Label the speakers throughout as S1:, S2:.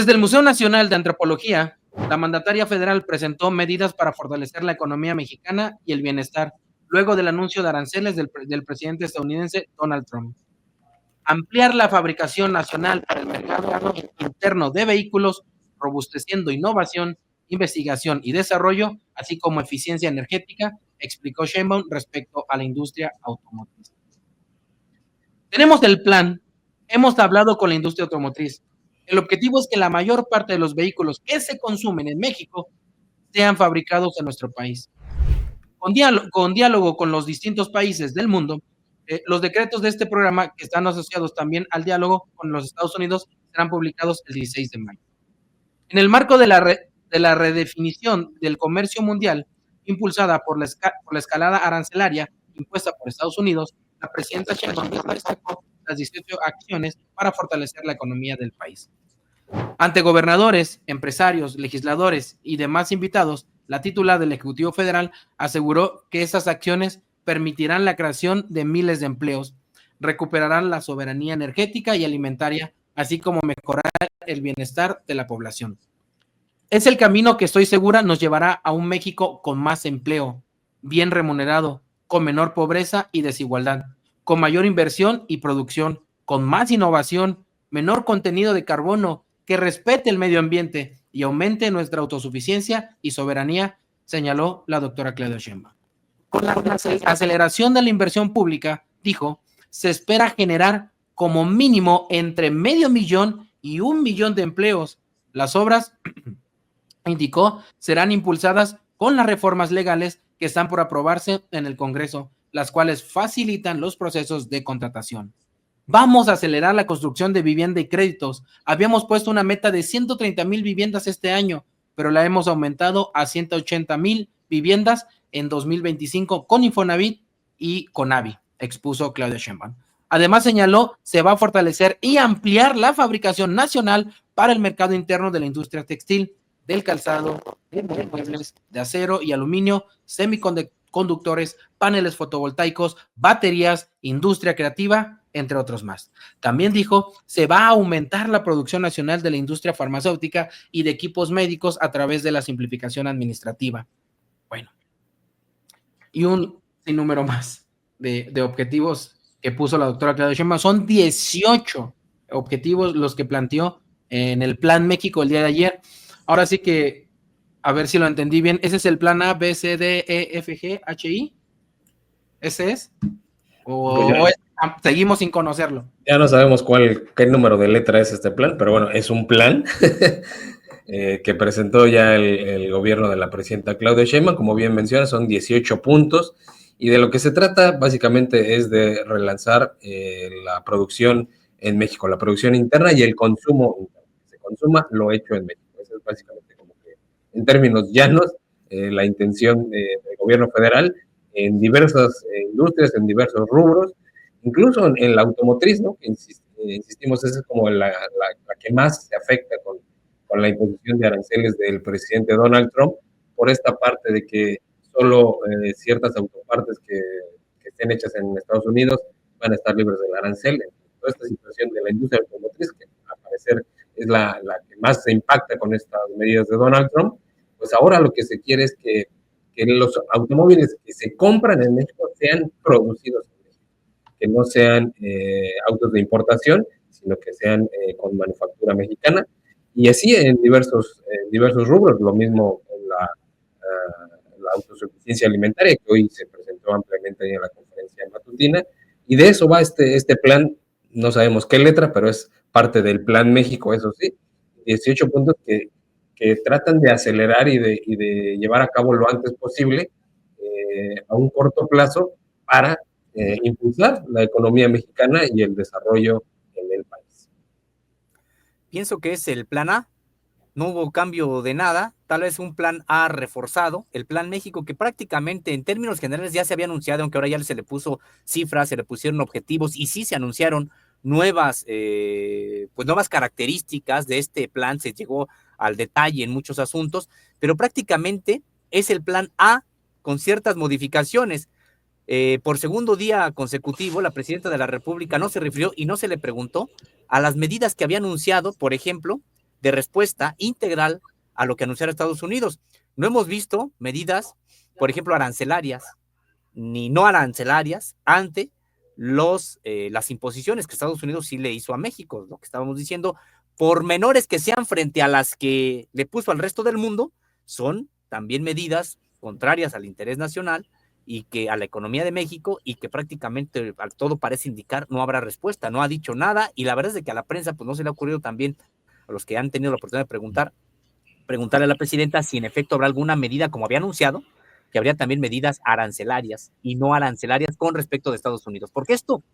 S1: Desde el Museo Nacional de Antropología, la mandataria federal presentó medidas para fortalecer la economía mexicana y el bienestar, luego del anuncio de aranceles del presidente estadounidense Donald Trump. Ampliar la fabricación nacional para el mercado interno de vehículos, robusteciendo innovación, investigación y desarrollo, así como eficiencia energética, explicó Sheinbaum respecto a la industria automotriz. Tenemos el plan, hemos hablado con la industria automotriz. El objetivo es que la mayor parte de los vehículos que se consumen en México sean fabricados en nuestro país. Con diálogo con los distintos países del mundo, los decretos de este programa, que están asociados también al diálogo con los Estados Unidos, serán publicados el 16 de mayo. En el marco de la redefinición del comercio mundial, impulsada por la escalada arancelaria impuesta por Estados Unidos, la presidenta Sheinbaum destacó las 18 acciones para fortalecer la economía del país. Ante gobernadores, empresarios, legisladores y demás invitados, la titular del Ejecutivo Federal aseguró que estas acciones permitirán la creación de miles de empleos, recuperarán la soberanía energética y alimentaria, así como mejorar el bienestar de la población. Es el camino que estoy segura nos llevará a un México con más empleo, bien remunerado, con menor pobreza y desigualdad, con mayor inversión y producción, con más innovación, menor contenido de carbono, que respete el medio ambiente y aumente nuestra autosuficiencia y soberanía, señaló la doctora Claudia Sheinbaum. Con la aceleración de la inversión pública, dijo, se espera generar como mínimo entre 500,000 y 1,000,000 de empleos. Las obras, indicó, serán impulsadas con las reformas legales que están por aprobarse en el Congreso, las cuales facilitan los procesos de contratación. Vamos a acelerar la construcción de vivienda y créditos. Habíamos puesto una meta de 130,000 viviendas este año, pero la hemos aumentado a 180,000 viviendas en 2025 con Infonavit y Conavi, expuso Claudia Sheinbaum. Además, señaló, se va a fortalecer y ampliar la fabricación nacional para el mercado interno de la industria textil, del calzado, de muebles, de acero y aluminio, semiconductores, paneles fotovoltaicos, baterías, industria creativa, entre otros más. También dijo, se va a aumentar la producción nacional de la industria farmacéutica y de equipos médicos a través de la simplificación administrativa. Bueno, y un sinnúmero más de objetivos que puso la doctora Claudia Sheinbaum. Son 18 objetivos los que planteó en el Plan México el día de ayer. Ahora sí que, a ver si lo entendí bien, ¿ese es el plan A, B, C, D, E, F, G, H, I? ¿Ese es? ¿O seguimos sin conocerlo?
S2: Ya no sabemos qué número de letra es este plan, pero bueno, es un plan que presentó ya el gobierno de la presidenta Claudia Sheinbaum. Como bien menciona, son 18 puntos, y de lo que se trata básicamente es de relanzar la producción en México, la producción interna y el consumo interno. Se consuma lo hecho en México. Eso es básicamente, como que en términos llanos, la intención del gobierno federal en diversas industrias, en diversos rubros, incluso en la automotriz, ¿no? Que insistimos, esa es como la que más se afecta con la imposición de aranceles del presidente Donald Trump, por esta parte de que solo ciertas autopartes que estén hechas en Estados Unidos van a estar libres del arancel. Toda esta situación de la industria automotriz, que al parecer es la que más se impacta con estas medidas de Donald Trump, pues ahora lo que se quiere es que los automóviles que se compran en México sean producidos en México, que no sean autos de importación, sino que sean con manufactura mexicana, y así en diversos rubros. Lo mismo en la autosuficiencia alimentaria, que hoy se presentó ampliamente ahí en la conferencia matutina, y de eso va este plan. No sabemos qué letra, pero es parte del Plan México, eso sí, 18 puntos que tratan de acelerar y de llevar a cabo lo antes posible, a un corto plazo, para impulsar la economía mexicana y el desarrollo en el país.
S3: Pienso que es el plan A. No hubo cambio de nada, tal vez un plan A reforzado, el plan México, que prácticamente en términos generales ya se había anunciado, aunque ahora ya se le puso cifras, se le pusieron objetivos, y sí se anunciaron nuevas características de este plan. Se llegó al detalle en muchos asuntos, pero prácticamente es el plan A con ciertas modificaciones. Por segundo día consecutivo, la presidenta de la República no se refirió y no se le preguntó a las medidas que había anunciado, por ejemplo, de respuesta integral a lo que anunciara Estados Unidos. No hemos visto medidas, por ejemplo, arancelarias, ni no arancelarias, ante las imposiciones que Estados Unidos sí le hizo a México, lo que estábamos diciendo, por menores que sean frente a las que le puso al resto del mundo, son también medidas contrarias al interés nacional y que a la economía de México, y que prácticamente a todo parece indicar no habrá respuesta, no ha dicho nada, y la verdad es de que a la prensa pues no se le ha ocurrido también, a los que han tenido la oportunidad de preguntarle a la presidenta si en efecto habrá alguna medida, como había anunciado, que habría también medidas arancelarias y no arancelarias con respecto de Estados Unidos, porque esto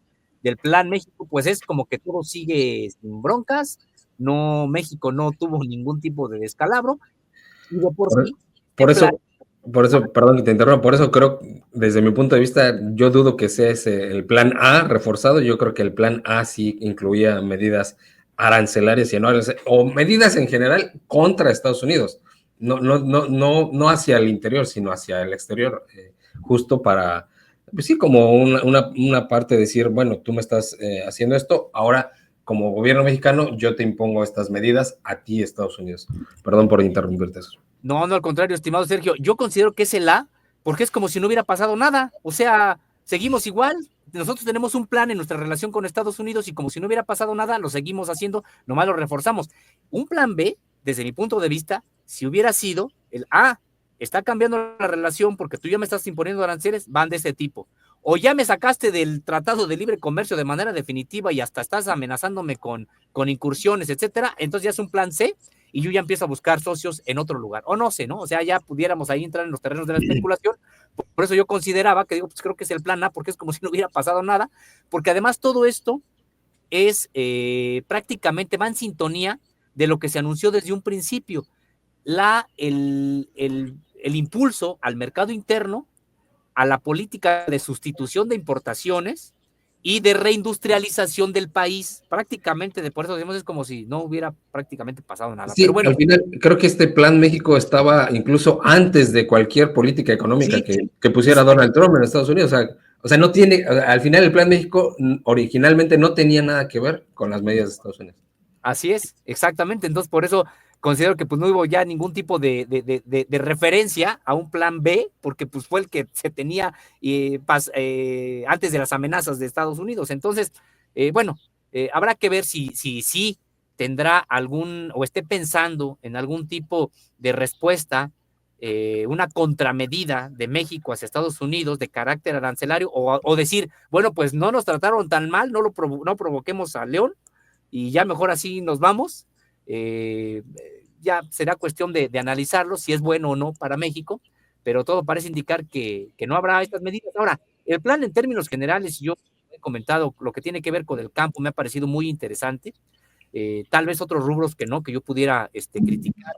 S3: del Plan México, pues es como que todo sigue sin broncas, no, México no tuvo ningún tipo de descalabro, y de por sí,
S2: por eso, perdón que te interrumpa, por eso creo, desde mi punto de vista, yo dudo que sea ese el plan A reforzado. Yo creo que el plan A sí incluía medidas arancelarias y no o medidas en general contra Estados Unidos, no hacia el interior, sino hacia el exterior, justo para, pues sí, como una parte de decir, bueno, tú me estás haciendo esto, ahora como gobierno mexicano yo te impongo estas medidas a ti, Estados Unidos. Perdón por interrumpirte eso.
S3: No, al contrario, estimado Sergio, yo considero que es el A, porque es como si no hubiera pasado nada, o sea, seguimos igual, nosotros tenemos un plan en nuestra relación con Estados Unidos y como si no hubiera pasado nada, lo seguimos haciendo, nomás lo reforzamos. Un plan B, desde mi punto de vista, si hubiera sido el A, está cambiando la relación porque tú ya me estás imponiendo aranceles, van de ese tipo. O ya me sacaste del Tratado de Libre Comercio de manera definitiva y hasta estás amenazándome con incursiones, etcétera, entonces ya es un plan C, y yo ya empiezo a buscar socios en otro lugar, o no sé, ¿no? O sea, ya pudiéramos ahí entrar en los terrenos de la especulación. Por eso yo consideraba que, digo, pues creo que es el plan A, porque es como si no hubiera pasado nada, porque además todo esto es prácticamente, va en sintonía de lo que se anunció desde un principio, el impulso al mercado interno, a la política de sustitución de importaciones y de reindustrialización del país, prácticamente, por eso decimos, es como si no hubiera prácticamente pasado nada.
S2: Sí,
S3: pero bueno,
S2: al final creo que este plan México estaba incluso antes de cualquier política económica
S3: sí,
S2: que pusiera Donald Trump en Estados Unidos. O sea, no tiene, al final el plan México originalmente no tenía nada que ver con las medidas de Estados Unidos.
S3: Así es, exactamente. Entonces, por eso considero que pues no hubo ya ningún tipo de referencia a un plan B, porque pues fue el que se tenía antes de las amenazas de Estados Unidos. Entonces, bueno, habrá que ver si tendrá algún, o esté pensando en algún tipo de respuesta, una contramedida de México hacia Estados Unidos de carácter arancelario, o decir, bueno, pues no nos trataron tan mal, no provoquemos a León, y ya mejor así nos vamos. Ya será cuestión de analizarlo, si es bueno o no para México, pero todo parece indicar que no habrá estas medidas. Ahora, el plan en términos generales, yo he comentado, lo que tiene que ver con el campo me ha parecido muy interesante, tal vez otros rubros que yo pudiera criticar,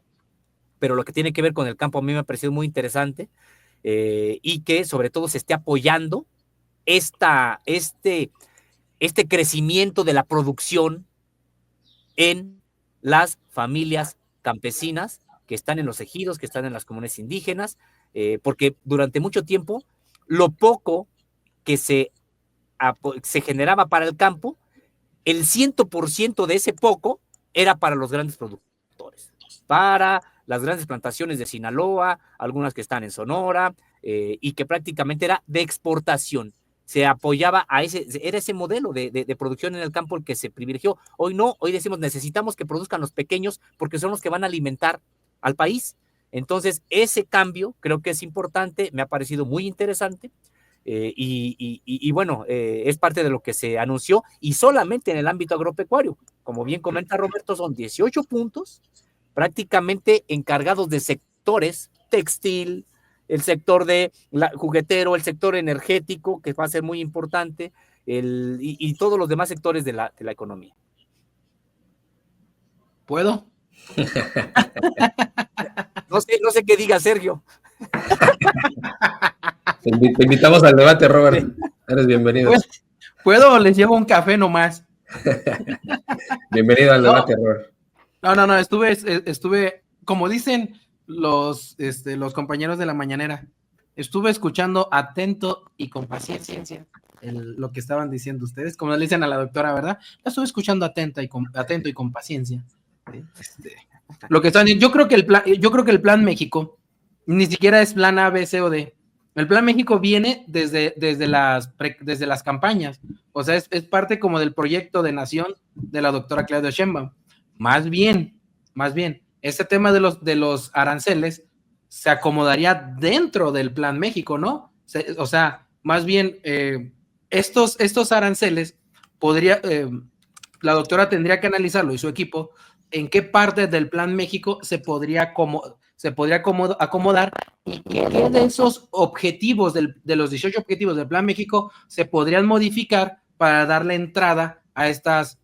S3: pero lo que tiene que ver con el campo a mí me ha parecido muy interesante, y que sobre todo se esté apoyando este crecimiento de la producción en las familias campesinas que están en los ejidos, que están en las comunidades indígenas, porque durante mucho tiempo lo poco que se generaba para el campo, el 100% de ese poco era para los grandes productores, para las grandes plantaciones de Sinaloa, algunas que están en Sonora, y que prácticamente era de exportación. Se apoyaba era ese modelo de producción en el campo el que se privilegió. Hoy no, hoy decimos necesitamos que produzcan los pequeños porque son los que van a alimentar al país. Entonces, ese cambio creo que es importante, me ha parecido muy interesante, y bueno, es parte de lo que se anunció, y solamente en el ámbito agropecuario. Como bien comenta Roberto, son 18 puntos prácticamente encargados de sectores, textil, el sector de juguetero, el sector energético, que va a ser muy importante, y todos los demás sectores de la economía.
S1: ¿Puedo?
S3: No sé qué diga Sergio.
S2: Te invitamos al debate, Robert. Eres bienvenido.
S1: ¿Puedo o les llevo un café nomás?
S2: Bienvenido al debate, Robert.
S1: No, estuve, como dicen los compañeros de la mañanera, estuve escuchando atento y con paciencia lo que estaban diciendo ustedes, como le dicen a la doctora, ¿verdad? La estuve escuchando atento y con paciencia. Lo que están, yo creo que el plan México ni siquiera es plan A, B, C o D. El plan México viene desde las campañas. O sea, es parte como del proyecto de nación de la doctora Claudia Sheinbaum. Más bien, este tema de los aranceles se acomodaría dentro del plan México, ¿no? O sea, más bien, estos aranceles la doctora tendría que analizarlo y su equipo en qué parte del plan México se podría acomodar y qué de esos objetivos, de los 18 objetivos del plan México, se podrían modificar para darle entrada a estos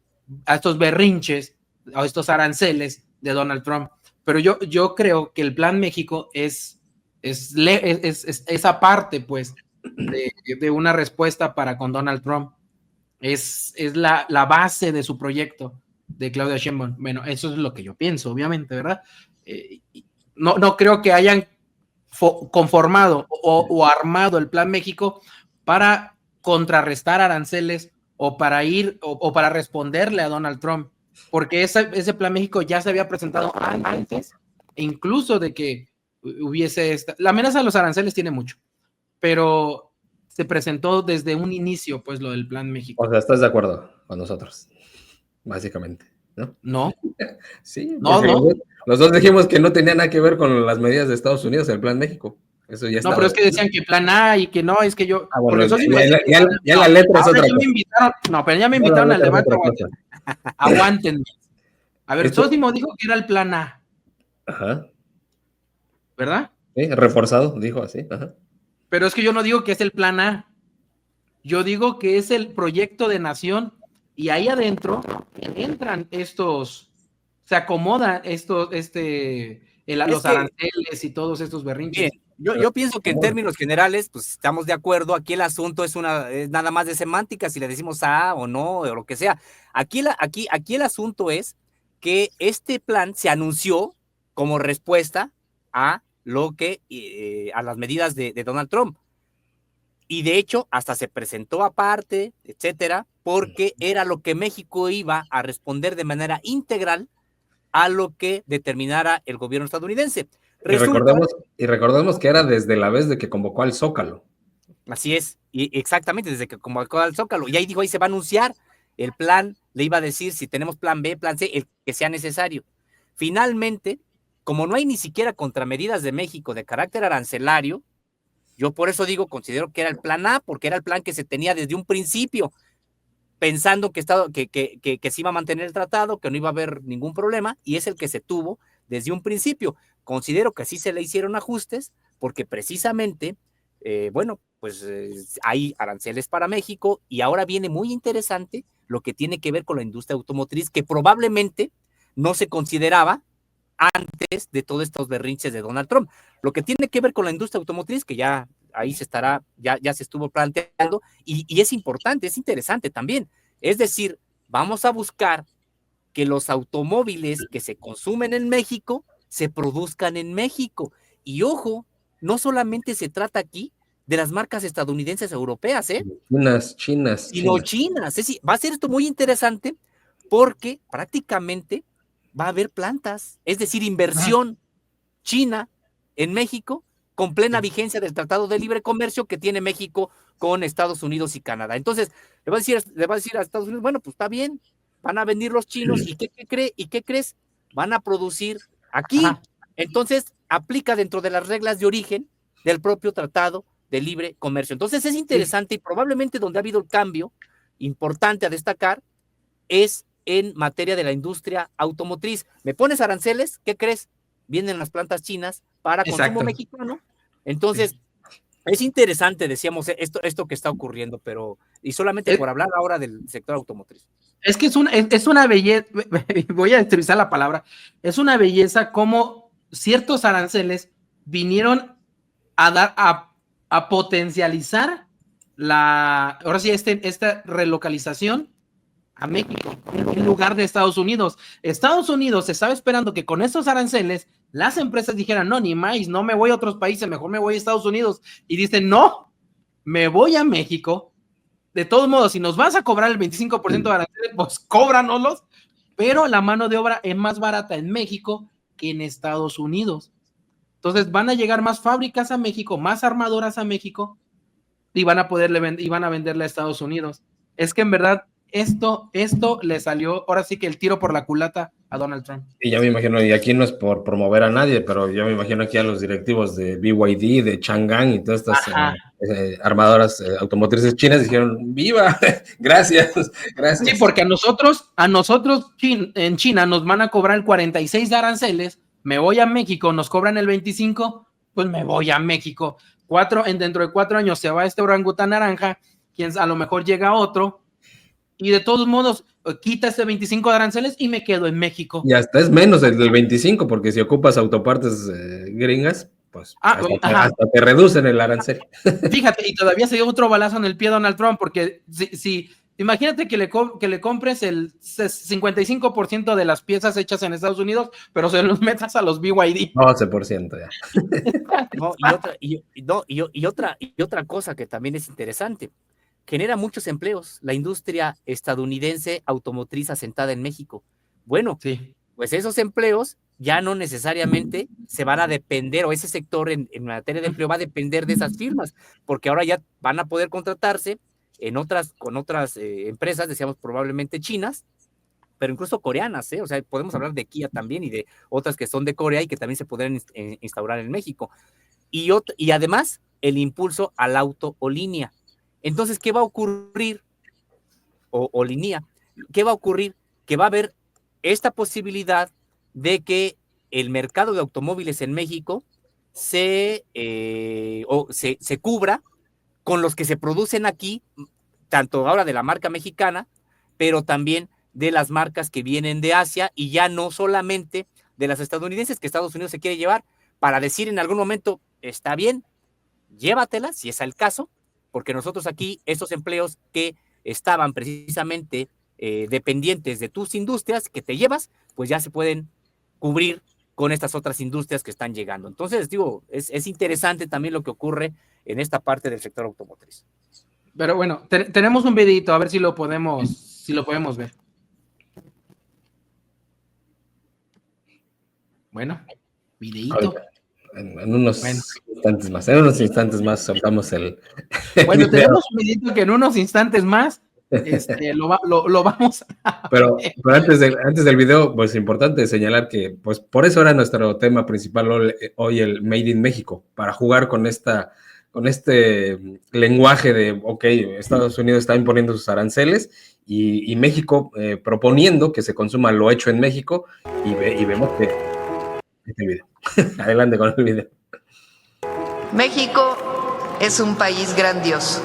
S1: berrinches, a estos aranceles de Donald Trump. Pero yo creo que el plan México es esa parte, pues, de una respuesta para con Donald Trump. Es la base de su proyecto de Claudia Sheinbaum. Bueno, eso es lo que yo pienso, obviamente, ¿verdad? No creo que hayan conformado o armado el Plan México para contrarrestar aranceles o para para responderle a Donald Trump, porque ese Plan México ya se había presentado antes, incluso de que hubiese la amenaza de los aranceles tiene mucho, pero se presentó desde un inicio, pues, lo del Plan México.
S2: O sea, ¿estás de acuerdo con nosotros? Básicamente, ¿no?
S1: No.
S2: Sí, porque los dos dijimos que no tenía nada que ver con las medidas de Estados Unidos, el Plan México. Eso ya
S1: No, pero es que decían que plan A y que no, es que yo...
S2: Bueno, ya la letra es otra cosa.
S1: Pero ya me invitaron al debate. Aguántenme. A ver, Sósimo dijo que era el plan A.
S2: Ajá.
S1: ¿Verdad?
S2: Sí, reforzado, dijo así. Ajá.
S1: Pero es que yo no digo que es el plan A. Yo digo que es el proyecto de nación y ahí adentro entran se acomodan los aranceles y todos estos berrinches.
S3: Bien, yo pienso que en términos generales, pues estamos de acuerdo. Aquí el asunto es nada más de semántica, si le decimos A o no, o lo que sea. Aquí el asunto es que este plan se anunció como respuesta a a las medidas de Donald Trump. Y de hecho, hasta se presentó aparte, etcétera, porque era lo que México iba a responder de manera integral a lo que determinara el gobierno estadounidense.
S2: Y recordemos que era desde la vez de que convocó al Zócalo.
S3: Así es, y exactamente, desde que convocó al Zócalo. Y ahí dijo, ahí se va a anunciar el plan, le iba a decir si tenemos plan B, plan C, el que sea necesario. Finalmente, como no hay ni siquiera contramedidas de México de carácter arancelario, yo por eso considero que era el plan A, porque era el plan que se tenía desde un principio, pensando que se iba a mantener el tratado, que no iba a haber ningún problema, y es el que se tuvo desde un principio. Considero que sí se le hicieron ajustes, porque precisamente, hay aranceles para México, y ahora viene muy interesante lo que tiene que ver con la industria automotriz, que probablemente no se consideraba antes de todos estos berrinches de Donald Trump. Lo que tiene que ver con la industria automotriz, que ya ahí se estuvo planteando, y es importante, es interesante también. Es decir, vamos a buscar que los automóviles que se consumen en México se produzcan en México. Y ojo, no solamente se trata aquí de las marcas estadounidenses europeas,
S2: Chinas.
S3: Sino chinas. Es decir, va a ser esto muy interesante porque prácticamente va a haber plantas, es decir, inversión china en México con plena vigencia del Tratado de Libre Comercio que tiene México con Estados Unidos y Canadá. Entonces, le va a decir a Estados Unidos, bueno, pues está bien, van a venir los chinos, ¿y qué crees? Van a producir aquí. Entonces, aplica dentro de las reglas de origen del propio Tratado de Libre Comercio. Entonces, es interesante y probablemente donde ha habido el cambio importante a destacar es en materia de la industria automotriz. ¿Me pones aranceles? ¿Qué crees? Vienen las plantas chinas para consumo mexicano. Entonces, es interesante, decíamos, esto que está ocurriendo, y solamente por hablar ahora del sector automotriz.
S1: Es que es una belleza, voy a utilizar la palabra, es una belleza como ciertos aranceles vinieron a potencializar ahora sí, esta relocalización a México, en lugar de Estados Unidos. Estados Unidos estaba esperando que con estos aranceles las empresas dijeran, no, ni más, no me voy a otros países, mejor me voy a Estados Unidos. Y dicen, no, me voy a México. De todos modos, si nos vas a cobrar el 25% de aranceles, pues cóbranoslos, pero la mano de obra es más barata en México que en Estados Unidos. Entonces van a llegar más fábricas a México, más armadoras a México, y van a venderle a Estados Unidos. Es que en verdad esto le salió ahora sí que el tiro por la culata a Donald Trump.
S2: Y ya me imagino, y aquí no es por promover a nadie, pero yo me imagino aquí a los directivos de BYD, de Chang'an y todas estas armadoras automotrices chinas dijeron, ¡viva! Gracias.
S1: Sí, porque a nosotros en China nos van a cobrar el 46 de aranceles, me voy a México, nos cobran el 25, pues me voy a México. Dentro de 4 años se va este orangután naranja, quien a lo mejor llega otro, y de todos modos quita ese 25 de aranceles y me quedo en México.
S2: Y hasta es menos el del 25, porque si ocupas autopartes gringas, pues hasta te reducen el arancel.
S1: Fíjate, y todavía se dio otro balazo en el pie a Donald Trump, porque si imagínate que le compres el 55% de las piezas hechas en Estados Unidos, pero se los metas a los BYD.
S2: 12% ya.
S3: No, y otra cosa que también es interesante, genera muchos empleos, la industria estadounidense automotriz asentada en México. Bueno, sí, pues esos empleos ya no necesariamente se van a depender, o ese sector en materia de empleo va a depender de esas firmas, porque ahora ya van a poder contratarse con otras empresas, decíamos probablemente chinas, pero incluso coreanas, o sea, podemos hablar de Kia también y de otras que son de Corea y que también se podrían instaurar en México. Y además, el impulso al auto o línea. Entonces, ¿qué va a ocurrir? O línea, ¿qué va a ocurrir? Que va a haber esta posibilidad de que el mercado de automóviles en México se cubra con los que se producen aquí, tanto ahora de la marca mexicana, pero también de las marcas que vienen de Asia, y ya no solamente de las estadounidenses que Estados Unidos se quiere llevar, para decir en algún momento, está bien, llévatelas, si es el caso, porque nosotros aquí, estos empleos que estaban precisamente dependientes de tus industrias que te llevas, pues ya se pueden cubrir con estas otras industrias que están llegando. Entonces, digo, es interesante también lo que ocurre en esta parte del sector automotriz.
S1: Pero bueno, tenemos un videito, a ver si lo podemos ver. Bueno, videito.
S2: En unos instantes más soltamos el
S1: bueno, tenemos un videito que en unos instantes más lo vamos a
S2: pero antes del video, pues es importante señalar que pues por eso era nuestro tema principal hoy el Made in México, para jugar con este lenguaje de, ok, Estados Unidos está imponiendo sus aranceles y México proponiendo que se consuma lo hecho en México, y vemos que este video. Adelante con el video.
S4: México es un país grandioso.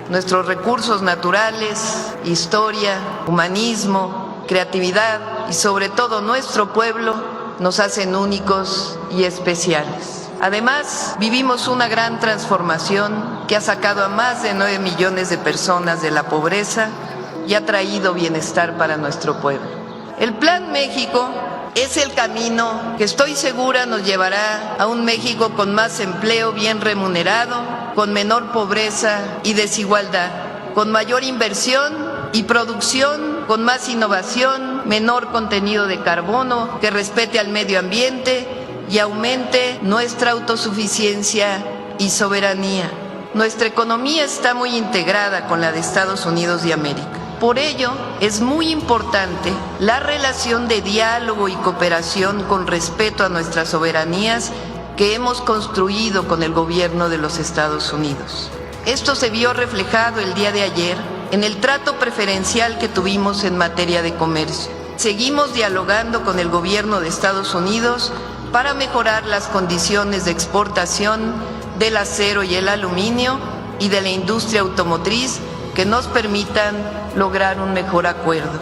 S4: Nuestros recursos naturales, historia, humanismo, creatividad y sobre todo nuestro pueblo nos hacen únicos y especiales. Además, vivimos una gran transformación que ha sacado a más de 9 millones de personas de la pobreza y ha traído bienestar para nuestro pueblo. El Plan México es el camino que estoy segura nos llevará a un México con más empleo bien remunerado, con menor pobreza y desigualdad, con mayor inversión y producción, con más innovación, menor contenido de carbono, que respete al medio ambiente y aumente nuestra autosuficiencia y soberanía. Nuestra economía está muy integrada con la de Estados Unidos de América. Por ello, es muy importante la relación de diálogo y cooperación con respeto a nuestras soberanías que hemos construido con el gobierno de los Estados Unidos. Esto se vio reflejado el día de ayer en el trato preferencial que tuvimos en materia de comercio. Seguimos dialogando con el gobierno de Estados Unidos para mejorar las condiciones de exportación del acero y el aluminio y de la industria automotriz que nos permitan lograr un mejor acuerdo.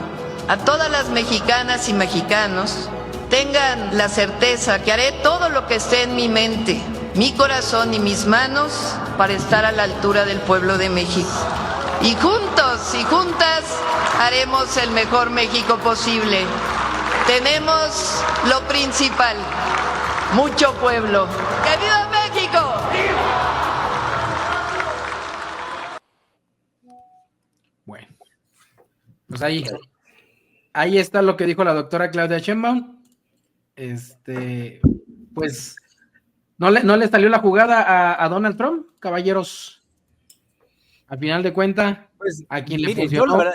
S4: A todas las mexicanas y mexicanos, tengan la certeza que haré todo lo que esté en mi mente, mi corazón y mis manos para estar a la altura del pueblo de México. Y juntos y juntas haremos el mejor México posible. Tenemos lo principal, mucho pueblo. ¡Que viva México!
S1: Bueno, pues ahí ahí está lo que dijo la doctora Claudia Sheinbaum. Pues no le salió la jugada a Donald Trump, caballeros. Al final de cuentas,
S3: pues,
S1: a quien le
S3: mire,
S1: funcionó.
S3: yo, la verdad,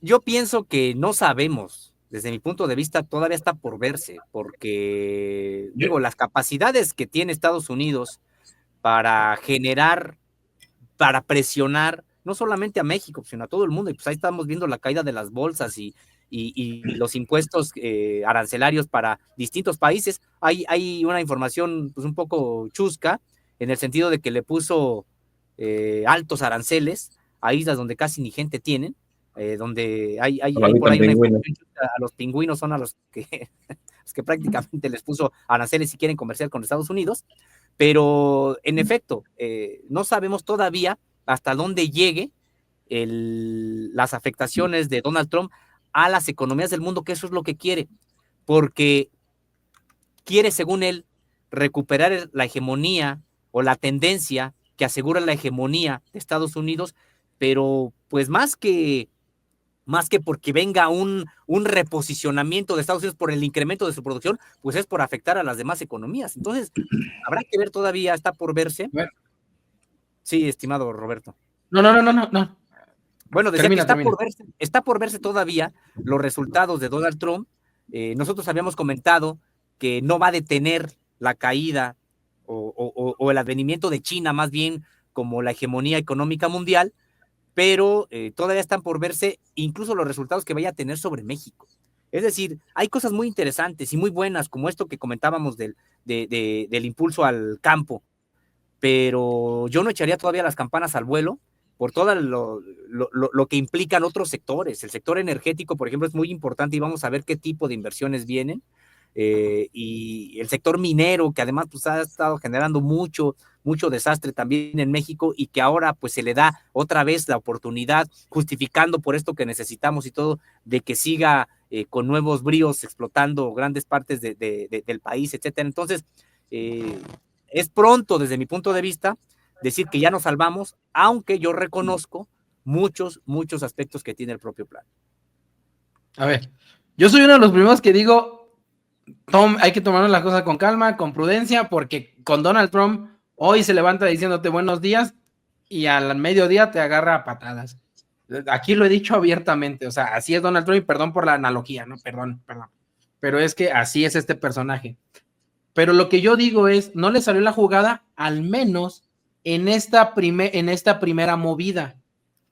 S3: yo pienso que no sabemos. Desde mi punto de vista, todavía está por verse, porque, digo, las capacidades que tiene Estados Unidos para generar, para presionar, no solamente a México, sino a todo el mundo, y pues ahí estamos viendo la caída de las bolsas y los impuestos arancelarios para distintos países. Hay una información pues un poco chusca, en el sentido de que le puso altos aranceles a islas donde casi ni gente tienen, donde hay por ahí una información chusca, a los pingüinos son a los que prácticamente les puso aranceles si quieren comerciar con Estados Unidos, pero en efecto, no sabemos todavía hasta dónde llegue las afectaciones de Donald Trump a las economías del mundo, que eso es lo que quiere, porque quiere, según él, recuperar la hegemonía o la tendencia que asegura la hegemonía de Estados Unidos, pero pues más que porque venga un reposicionamiento de Estados Unidos por el incremento de su producción, pues es por afectar a las demás economías. Entonces, habrá que ver todavía, está por verse. Bueno. Sí, estimado Roberto.
S1: No.
S3: Bueno, decía que está por verse todavía los resultados de Donald Trump. Nosotros habíamos comentado que no va a detener la caída o el advenimiento de China, más bien como la hegemonía económica mundial, pero todavía están por verse incluso los resultados que vaya a tener sobre México. Es decir, hay cosas muy interesantes y muy buenas, como esto que comentábamos del impulso al campo, pero yo no echaría todavía las campanas al vuelo por todo lo que implican otros sectores. El sector energético, por ejemplo, es muy importante y vamos a ver qué tipo de inversiones vienen. Y el sector minero, que además pues, ha estado generando mucho desastre también en México, y que ahora pues se le da otra vez la oportunidad, justificando por esto que necesitamos y todo, de que siga con nuevos bríos explotando grandes partes del país, etcétera. Entonces, es pronto desde mi punto de vista decir que ya nos salvamos, aunque yo reconozco muchos aspectos que tiene el propio plan.
S1: A ver, yo soy uno de los primeros que digo, hay que tomarnos las cosas con calma, con prudencia, porque con Donald Trump hoy se levanta diciéndote buenos días y al mediodía te agarra a patadas. Aquí lo he dicho abiertamente, o sea, así es Donald Trump, y perdón por la analogía, ¿no? Perdón, pero es que así es este personaje. Pero lo que yo digo es, no le salió la jugada, al menos en esta primera movida.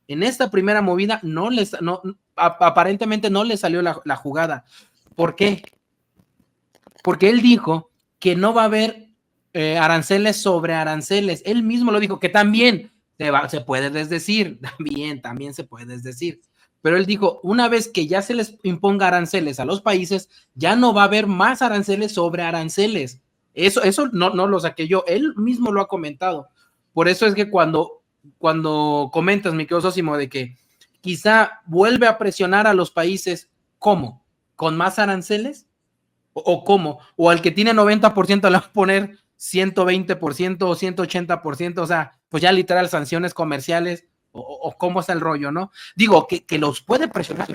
S1: En esta primera movida aparentemente no le salió la jugada. ¿Por qué? Porque él dijo que no va a haber aranceles sobre aranceles. Él mismo lo dijo, que también se puede desdecir, también se puede desdecir. Pero él dijo, una vez que ya se les imponga aranceles a los países, ya no va a haber más aranceles sobre aranceles. Eso no lo saqué yo, él mismo lo ha comentado. Por eso es que cuando comentas, mi querido Sósimo, de que quizá vuelve a presionar a los países, ¿cómo? ¿Con más aranceles? ¿O cómo? ¿O al que tiene 90% le va a poner 120% o 180%? O sea, pues ya literal sanciones comerciales, o cómo está el rollo, ¿no? Digo, que los puede presionar,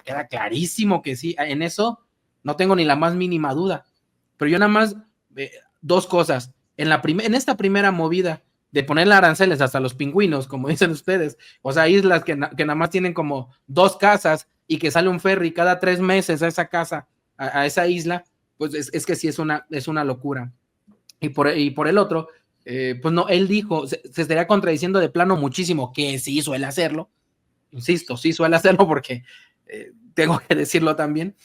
S1: queda clarísimo que sí, en eso no tengo ni la más mínima duda. Pero yo nada más, dos cosas. En esta primera movida de ponerle aranceles hasta los pingüinos, como dicen ustedes, o sea, islas que nada más tienen como 2 casas y que sale un ferry cada 3 meses a esa casa, a esa isla, pues es que sí es una locura. Y por el otro, pues no, él dijo, se estaría contradiciendo de plano muchísimo, que sí suele hacerlo, insisto, sí suele hacerlo porque tengo que decirlo también,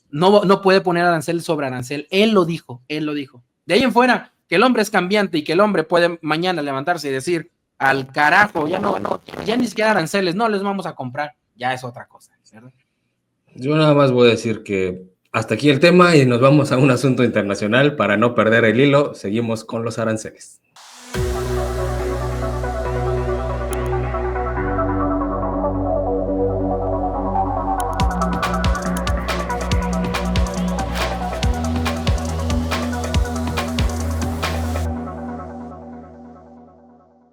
S1: no puede poner arancel sobre arancel, él lo dijo. De ahí en fuera, que el hombre es cambiante y que el hombre puede mañana levantarse y decir, al carajo, ya ni siquiera aranceles, no les vamos a comprar, ya es otra cosa, ¿verdad?
S2: Yo nada más voy a decir que hasta aquí el tema y nos vamos a un asunto internacional para no perder el hilo. Seguimos con los aranceles.